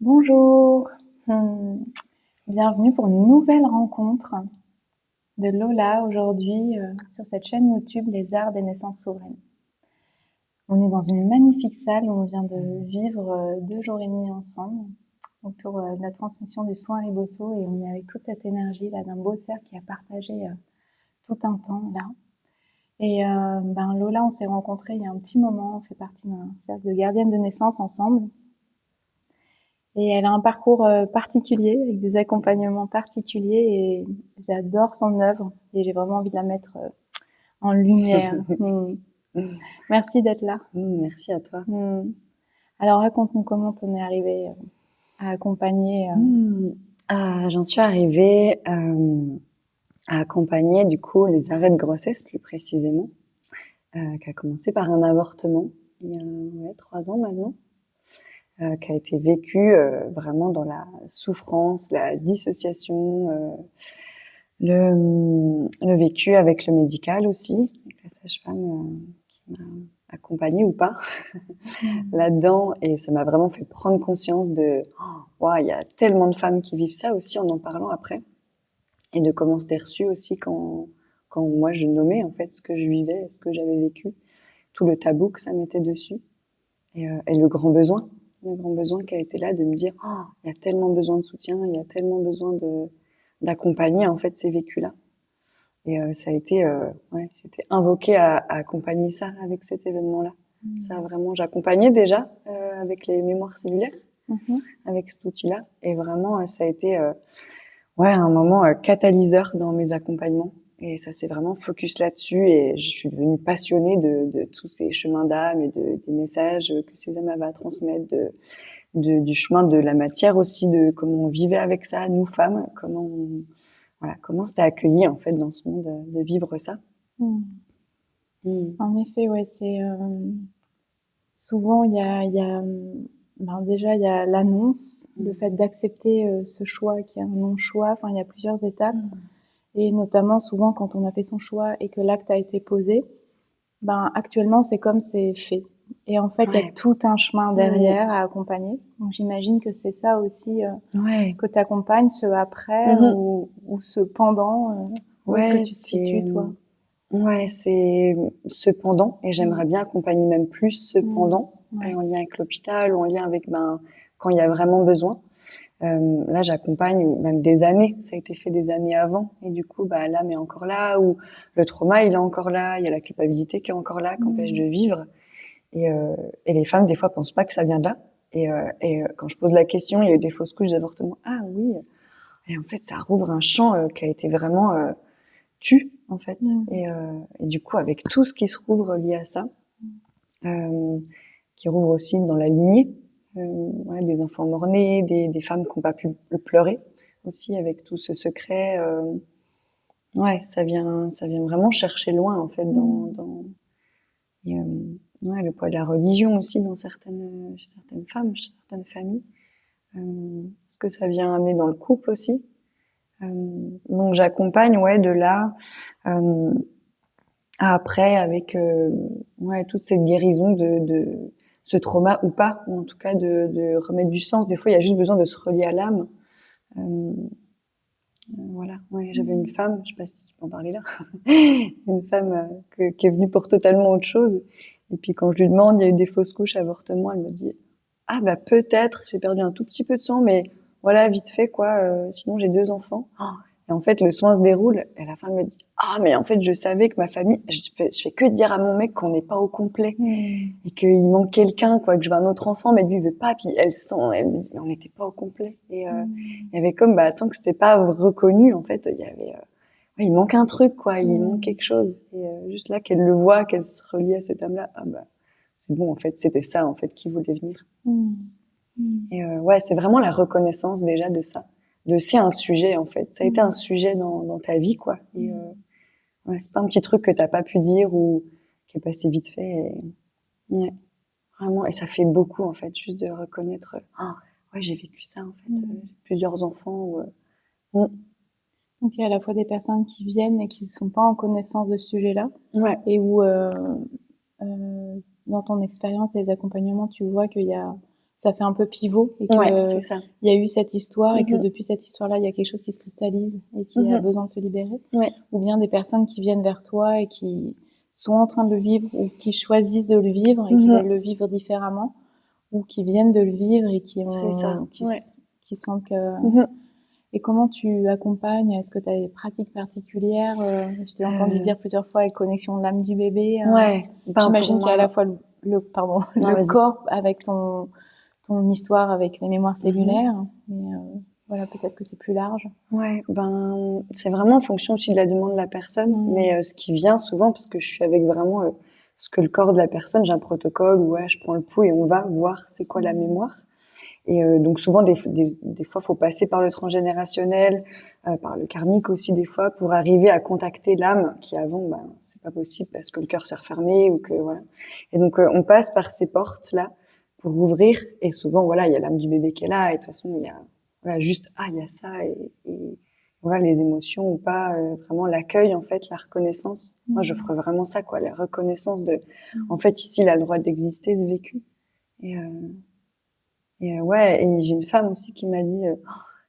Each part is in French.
Bonjour, bienvenue pour une nouvelle rencontre de Lola aujourd'hui sur cette chaîne YouTube Les Arts des Naissances Souveraines. On est dans une magnifique salle où on vient de vivre 2 jours et demi ensemble autour de la transmission du soin Ribosso et on est avec toute cette énergie là d'un beau cercle qui a partagé tout un temps là. Et Lola, on s'est rencontrés il y a un petit moment, on fait partie d'un cercle de gardiennes de naissance ensemble. Et elle a un parcours particulier, avec des accompagnements particuliers, et j'adore son œuvre, et j'ai vraiment envie de la mettre en lumière. Merci d'être là. Merci à toi. Alors raconte-nous comment t'en es arrivée à accompagner. J'en suis arrivée à accompagner du coup les arrêts de grossesse plus précisément, qui a commencé par un avortement il y a 3 ans maintenant. Qui a été vécu vraiment dans la souffrance, la dissociation, le vécu avec le médical aussi, avec la sage-femme qui m'a accompagnée ou pas là-dedans, et ça m'a vraiment fait prendre conscience de il y a tellement de femmes qui vivent ça aussi, en parlant après, et de comment c'était reçu aussi quand moi je nommais en fait ce que je vivais, ce que j'avais vécu, tout le tabou que ça mettait dessus, et le grand besoin qui a été là de me dire il y a tellement besoin de soutien, il y a tellement besoin d'accompagner en fait ces vécus-là. Et ça a été j'étais invoquée à accompagner ça avec cet événement-là. Ça vraiment, j'accompagnais déjà avec les mémoires cellulaires, avec cet outil-là, et vraiment ça a été un moment catalyseur dans mes accompagnements. Et ça s'est vraiment focus là-dessus, et je suis devenue passionnée de tous ces chemins d'âme et des messages que ces âmes avaient à transmettre, du chemin de la matière aussi, de comment on vivait avec ça, nous femmes, comment c'était accueilli en fait dans ce monde de vivre ça. En effet, ouais, c'est souvent il y a déjà il y a l'annonce, le fait d'accepter ce choix qui est un non-choix. Enfin, il y a plusieurs étapes. Et notamment, souvent, quand on a fait son choix et que l'acte a été posé, actuellement, c'est comme c'est fait. Et en fait, il y a tout un chemin derrière à accompagner. Donc, j'imagine que c'est ça aussi que tu accompagnes, ce après ou ce pendant. Où est-ce que tu te situes, toi? Ouais, c'est ce pendant, et j'aimerais bien accompagner même plus ce pendant, en lien avec l'hôpital, ou en lien avec quand il y a vraiment besoin. Là, j'accompagne même des années. Ça a été fait des années avant, et du coup, l'âme est encore là, ou le trauma, il est encore là. Il y a la culpabilité qui est encore là, qui empêche de vivre. Et les femmes, des fois, pensent pas que ça vient de là. Et quand je pose la question, il y a eu des fausses couches d'avortement. Ah oui. Et en fait, ça rouvre un champ qui a été vraiment tu, en fait. Et du coup, avec tout ce qui se rouvre lié à ça, qui rouvre aussi dans la lignée, des enfants mort-nés, des femmes qui n'ont pas pu pleurer aussi, avec tout ce secret. Ça vient vraiment chercher loin, en fait, et, le poids de la religion aussi chez certaines femmes, chez certaines familles. Ce que ça vient amener dans le couple aussi. Donc j'accompagne de là après, avec toute cette guérison de ce trauma ou pas, ou en tout cas de remettre du sens. Des fois, il y a juste besoin de se relier à l'âme. J'avais une femme, je sais pas si tu peux en parler là, une femme qui est venue pour totalement autre chose. Et puis quand je lui demande, il y a eu des fausses couches, avortement, elle me dit peut-être, j'ai perdu un tout petit peu de sang, mais voilà, vite fait quoi. Sinon j'ai 2 enfants. Et en fait, le soin se déroule, et à la fin, elle me dit mais en fait, je savais que ma famille, je fais que dire à mon mec qu'on n'est pas au complet, et qu'il manque quelqu'un, quoi, que je veux un autre enfant, mais lui, il veut pas. Puis elle me dit, mais on n'était pas au complet. Et il y avait comme, tant que c'était pas reconnu, en fait, il y avait, il manque un truc, quoi, il manque quelque chose. Et juste là, qu'elle le voit, qu'elle se relie à cette âme-là, c'est bon, en fait, c'était ça, en fait, qui voulait venir. Et c'est vraiment la reconnaissance déjà de ça. C'est un sujet, en fait. Ça a été un sujet dans ta vie, quoi. Et c'est pas un petit truc que t'as pas pu dire ou qui est passé vite fait. Et, vraiment. Et ça fait beaucoup, en fait, juste de reconnaître. J'ai vécu ça, en fait. Plusieurs enfants. Donc il y a à la fois des personnes qui viennent et qui ne sont pas en connaissance de ce sujet-là, Et où dans ton expérience et les accompagnements, tu vois qu'il y a ça fait un peu pivot et Ouais, c'est ça. il y a eu cette histoire et que Mhm. depuis cette histoire-là, il y a quelque chose qui se cristallise et qui a Mhm. besoin de se libérer. Ouais. Ou bien des personnes qui viennent vers toi et qui sont en train de le vivre ou qui choisissent de le vivre et qui Mhm. veulent le vivre différemment ou qui viennent de le vivre et C'est ça. Ouais. qui sentent que... Mhm. Et comment tu accompagnes? Est-ce que tu as des pratiques particulières? Je t'ai entendu dire plusieurs fois avec connexion de l'âme du bébé. Ouais. Ben, pour J'imagine qu'il y a à la moi... fois Non, le vas-y. corps avec ton histoire, avec les mémoires cellulaires. Mais voilà, peut-être que c'est plus large. Ouais, ben, c'est vraiment en fonction aussi de la demande de la personne. Mais ce qui vient souvent, parce que je suis avec vraiment ce que le corps de la personne, j'ai un protocole où ouais, je prends le pouls et on va voir c'est quoi la mémoire. Et donc souvent, des fois, faut passer par le transgénérationnel, par le karmique aussi des fois, pour arriver à contacter l'âme qui avant, ben, c'est pas possible parce que le cœur s'est refermé ou que voilà. Et donc on passe par ces portes là pour ouvrir. Et souvent, voilà, il y a l'âme du bébé qui est là. Et de toute façon, il y a voilà juste il y a ça et voilà les émotions ou pas, vraiment l'accueil en fait, la reconnaissance. Moi, je ferais vraiment ça quoi, la reconnaissance de, en fait, ici, il a le droit d'exister ce vécu. Et ouais, et j'ai une femme aussi qui m'a dit,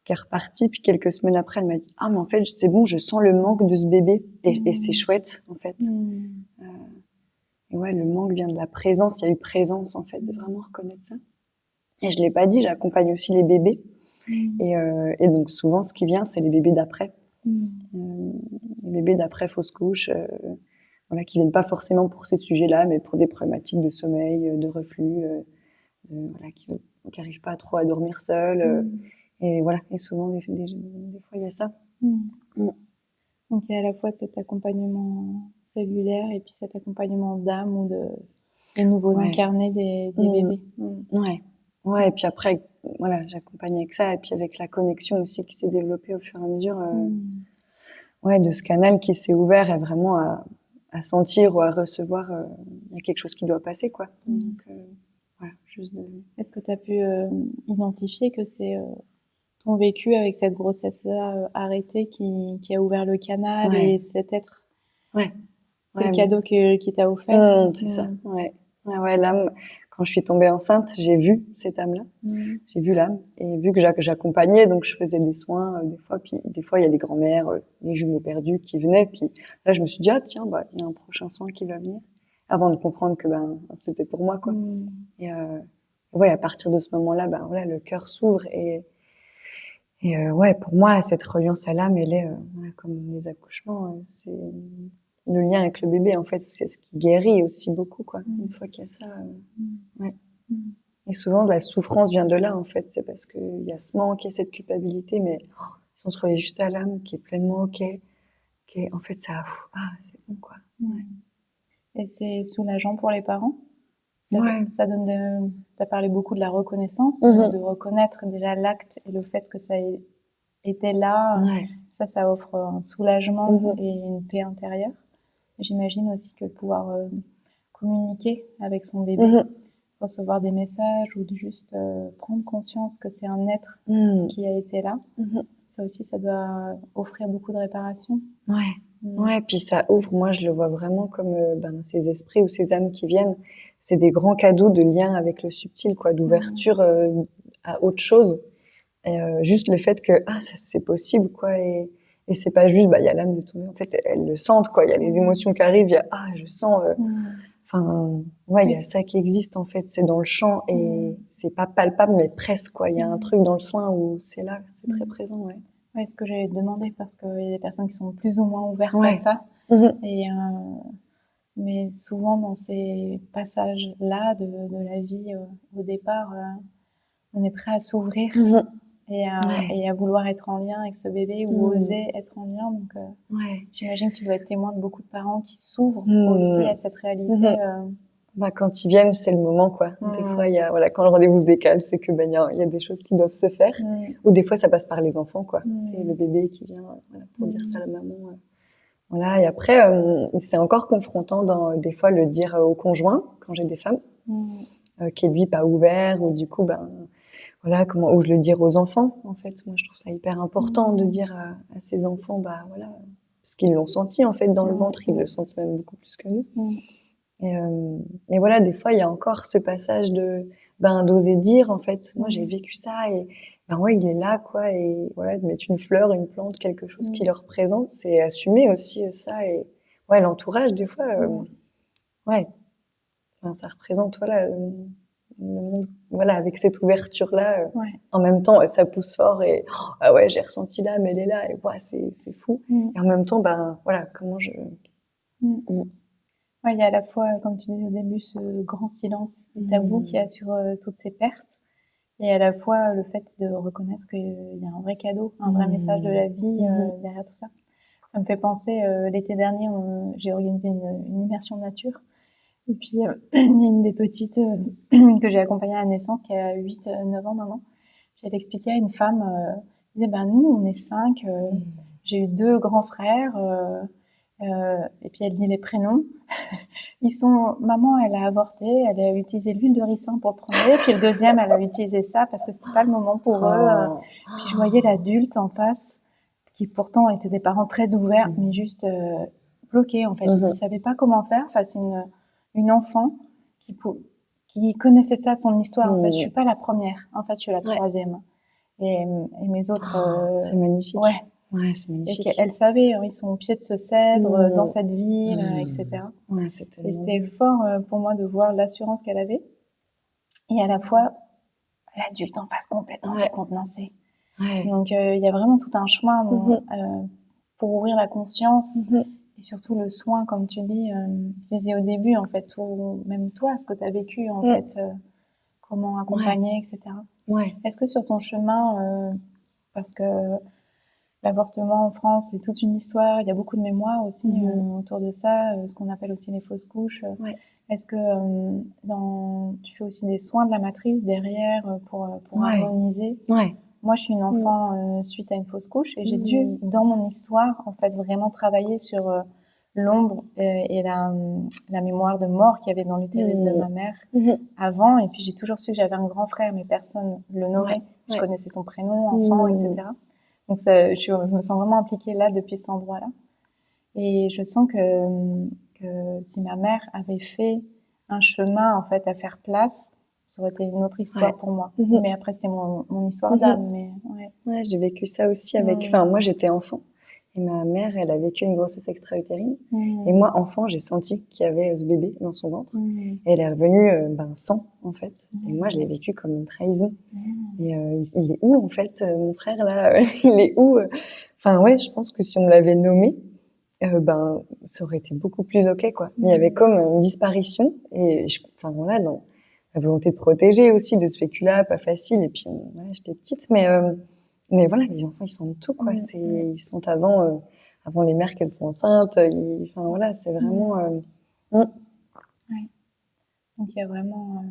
qui est repartie, puis quelques semaines après, elle m'a dit, ah, mais en fait, c'est bon, je sens le manque de ce bébé, et c'est chouette, en fait. Et ouais, le manque vient de la présence, il y a eu présence, en fait, de vraiment reconnaître ça. Et je l'ai pas dit, j'accompagne aussi les bébés. Et donc, souvent, ce qui vient, c'est les bébés d'après. Les bébés d'après fausse couche, voilà, qui viennent pas forcément pour ces sujets-là, mais pour des problématiques de sommeil, de reflux, voilà, qui n'arrivent pas trop à dormir seuls. Et voilà, et souvent, des fois, il y a ça. Donc, il y a à la fois cet accompagnement cellulaire et puis cet accompagnement d'âme ou des nouveaux incarnés des bébés. Ouais. Ouais, et puis après, voilà, j'accompagne avec ça, et puis avec la connexion aussi qui s'est développée au fur et à mesure, ouais, de ce canal qui s'est ouvert et vraiment à sentir ou à recevoir, il y a quelque chose qui doit passer, quoi. Donc, voilà, juste de... Est-ce que tu as pu identifier que c'est ton vécu avec cette grossesse-là arrêtée qui a ouvert le canal et cet être? C'est le cadeau qui t'a offert. C'est ça, ouais. Ouais, l'âme, quand je suis tombée enceinte, j'ai vu cette âme-là. J'ai vu l'âme. Et vu que j'accompagnais, donc je faisais des soins, des fois, puis des fois, il y a les grands-mères, les jumeaux perdus qui venaient, puis là, je me suis dit, ah, tiens, bah, il y a un prochain soin qui va venir. Avant de comprendre que, ben, c'était pour moi, quoi. Et, ouais, à partir de ce moment-là, ben, voilà, le cœur s'ouvre et ouais, pour moi, cette reliance à l'âme, elle est, voilà, comme les accouchements, c'est le lien avec le bébé, en fait, c'est ce qui guérit aussi beaucoup, quoi. Une fois qu'il y a ça, ouais. Et souvent, la souffrance vient de là, en fait. C'est parce qu'il y a ce manque, il y a cette culpabilité, mais si on se relie juste à l'âme, qui est pleinement OK, qui est, en fait, ça, c'est bon, quoi. Et c'est soulageant pour les parents? Ça donne t'as parlé beaucoup de la reconnaissance, de reconnaître déjà l'acte et le fait que ça était là. Ça offre un soulagement et une paix intérieure. J'imagine aussi que pouvoir communiquer avec son bébé, recevoir des messages ou de juste prendre conscience que c'est un être qui a été là, ça aussi, ça doit offrir beaucoup de réparation. Ouais, puis ça ouvre, moi je le vois vraiment comme ces esprits ou ces âmes qui viennent, c'est des grands cadeaux de lien avec le subtil, quoi, d'ouverture à autre chose. Et juste le fait que ça c'est possible, quoi, et c'est pas juste il y a l'âme de tomber, en fait elles le sentent, quoi, il y a les émotions qui arrivent, il y a je sens enfin ouais, il y a ça qui existe, en fait, c'est dans le champ et c'est pas palpable mais presque, quoi, il y a un truc dans le soin où c'est là, c'est très présent, ouais. Ouais, ce que j'allais te demander, parce qu'il y a des personnes qui sont plus ou moins ouvertes à ça. Et, mais souvent, dans ces passages-là de la vie, au départ, on est prêt à s'ouvrir et à vouloir être en lien avec ce bébé ou oser être en lien. Donc, j'imagine que tu dois être témoin de beaucoup de parents qui s'ouvrent aussi à cette réalité. Quand ils viennent, c'est le moment, quoi. Des fois, il y a, voilà, quand le rendez-vous se décale, c'est que, il y a des choses qui doivent se faire. Ou des fois, ça passe par les enfants, quoi. C'est le bébé qui vient, voilà, pour dire ça à la maman. Voilà. Et après, c'est encore confrontant des fois, le dire au conjoint, quand j'ai des femmes, qui est lui pas ouvert, ou du coup, voilà, ou je le dire aux enfants, en fait. Moi, je trouve ça hyper important de dire à ces enfants, voilà, parce qu'ils l'ont senti, en fait, dans le ventre, ils le sentent même beaucoup plus que nous. Et voilà, des fois, il y a encore ce passage de d'oser dire, en fait, moi, j'ai vécu ça et ouais, il est là, quoi, et voilà, de mettre une fleur, une plante, quelque chose qui le représente, c'est assumer aussi ça et ouais, l'entourage, des fois, ouais, enfin, ça représente, voilà, le monde, voilà, avec cette ouverture-là, en même temps, ça pousse fort et ah ouais, j'ai ressenti l'âme, elle est là et ouais, c'est fou. Et en même temps, voilà, comment je... Ouais, il y a à la fois, comme tu disais au début, ce grand silence et tabou qu'il y a sur toutes ces pertes, et à la fois le fait de reconnaître qu'il y a un vrai cadeau, un vrai message de la vie derrière tout ça. Ça me fait penser, l'été dernier, j'ai organisé une immersion nature. Et puis, il y a une des petites que j'ai accompagnée à la naissance, qui a 8-9 ans maintenant. Puis elle expliquait à une femme, elle disait, ben nous, on est 5, j'ai eu 2 grands frères, et puis elle dit les prénoms. Maman, elle a avorté, elle a utilisé l'huile de ricin pour le premier, puis le deuxième, elle a utilisé ça parce que c'était pas le moment pour eux. Puis je voyais l'adulte en face, qui pourtant étaient des parents très ouverts, mais juste bloqués en fait. Ils ne savaient pas comment faire face à une enfant qui connaissait ça de son histoire. En fait, je suis pas la première. En fait, je suis la troisième. Et mes autres. C'est magnifique. Ouais, c'est magnifique. Et qu'elle savait, ils sont au pied de ce cèdre, dans cette ville, etc. Ouais, et c'était fort pour moi de voir l'assurance qu'elle avait. Et à la fois, l'adulte en face complètement décontenancé. Donc, il y a vraiment tout un chemin pour ouvrir la conscience et surtout le soin, comme tu dis. Tu disais au début, en fait, même toi, ce que tu as vécu, en fait, comment accompagner, etc. Est-ce que sur ton chemin, parce que l'avortement en France, c'est toute une histoire. Il y a beaucoup de mémoires aussi autour de ça, ce qu'on appelle aussi les fausses couches. Est-ce que tu fais aussi des soins de la matrice derrière pour harmoniser? Moi, je suis une enfant suite à une fausse couche et j'ai dû, dans mon histoire, en fait, vraiment travailler sur l'ombre et la mémoire de mort qu'il y avait dans l'utérus de ma mère avant. Et puis, j'ai toujours su que j'avais un grand frère, mais personne le nommait. Je connaissais son prénom, enfant, etc. Donc, je me sens vraiment impliquée là depuis cet endroit-là. Et je sens que si ma mère avait fait un chemin, en fait, à faire place, ça aurait été une autre histoire pour moi. Mais après, c'était mon histoire d'âme. Mais ouais, j'ai vécu ça aussi avec... Enfin, moi, j'étais enfant. Et ma mère, elle a vécu une grossesse extra-utérine. Et moi, enfant, j'ai senti qu'il y avait ce bébé dans son ventre. Et elle est revenue sans, en fait. Et moi, je l'ai vécu comme une trahison. Et il est où, en fait, mon frère, là il est où Enfin, ouais, je pense que si on l'avait nommé, ça aurait été beaucoup plus OK, quoi. Mais il y avait comme une disparition. Et enfin, voilà, dans la volonté de protéger aussi, de ce vécu-là, pas facile. Et puis, j'étais petite, mais voilà, les enfants, ils sentent tout, quoi. Ils sentent avant les mères qu'elles sont enceintes. Enfin, voilà, c'est vraiment... Donc, il y a vraiment,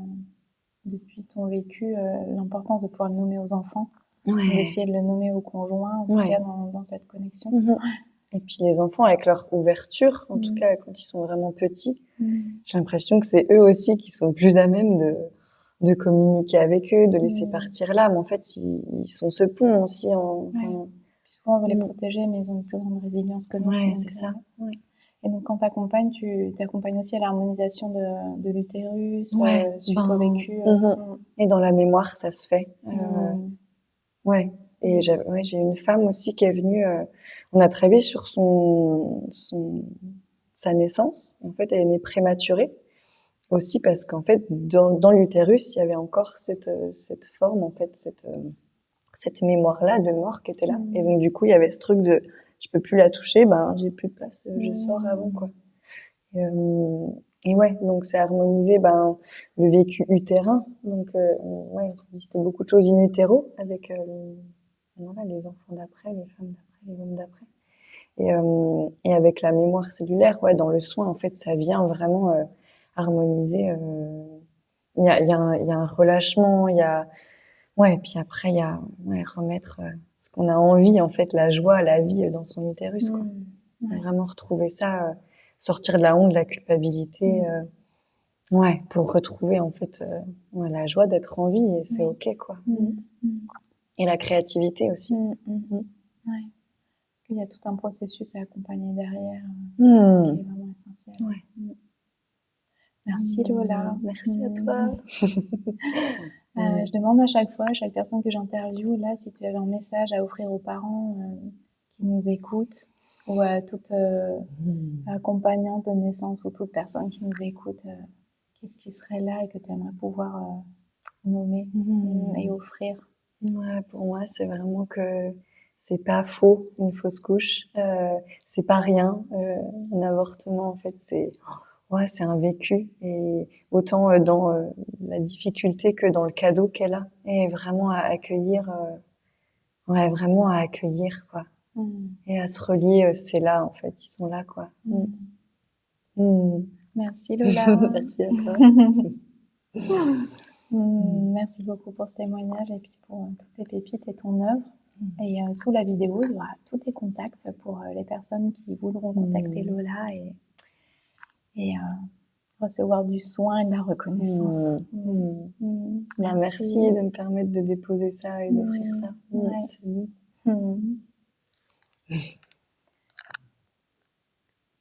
depuis ton vécu, l'importance de pouvoir le nommer aux enfants, d'essayer de le nommer au conjoint, en tout cas dans cette connexion. Et puis les enfants, avec leur ouverture, en tout cas quand ils sont vraiment petits, j'ai l'impression que c'est eux aussi qui sont plus à même de communiquer avec eux, de laisser partir l'âme. En fait, ils sont ce pont aussi. Puis souvent, on veut les protéger, mais ils ont une plus grande résilience que nous. Ouais, c'est ça. Et donc, quand tu accompagnes, tu t'accompagnes aussi à l'harmonisation de l'utérus, suite au vécu. Et dans la mémoire, ça se fait. Ouais. Et j'ai une femme aussi qui est venue. On a travaillé sur sa naissance. En fait, elle est née prématurée aussi parce qu'en fait, dans l'utérus, il y avait encore cette forme, en fait, cette mémoire-là de mort qui était là. Et donc, du coup, il y avait ce truc de je peux plus la toucher, j'ai plus de place, je sors avant, quoi. Et ouais, donc c'est harmoniser le vécu utérin. Donc, on visitait beaucoup de choses in utero avec les enfants d'après, les femmes d'après, les hommes d'après. Et avec la mémoire cellulaire, dans le soin, en fait, ça vient vraiment harmoniser. Il y a un relâchement, puis après, il y a remettre ce qu'on a envie, en fait, la joie, la vie dans son utérus, quoi. Vraiment retrouver ça, sortir de la honte, de la culpabilité, pour retrouver, en fait, la joie d'être en vie, et c'est OK, quoi. Et la créativité aussi. Il y a tout un processus à accompagner derrière qui est vraiment essentiel. Merci Lola. Merci à toi. Je demande à chaque fois, à chaque personne que j'interviewe, là, si tu avais un message à offrir aux parents qui nous écoutent, ou à toute accompagnante de naissance ou toute personne qui nous écoute, qu'est-ce qui serait là et que tu aimerais pouvoir nommer et offrir? Ouais, pour moi, c'est vraiment que c'est pas faux, une fausse couche. C'est pas rien. Un avortement, en fait, c'est un vécu. Et autant dans la difficulté que dans le cadeau qu'elle a. Et vraiment à accueillir, vraiment à accueillir, quoi. Et à se relier, c'est là, en fait, ils sont là, quoi. Merci Lola. Merci à toi. Merci beaucoup pour ce témoignage et puis pour toutes ces pépites et ton œuvre. Et sous la vidéo, il y aura tous tes contacts pour les personnes qui voudront contacter Lola et recevoir du soin et de la reconnaissance. Merci de me permettre de déposer ça et d'offrir ça. Ouais. C'est bon.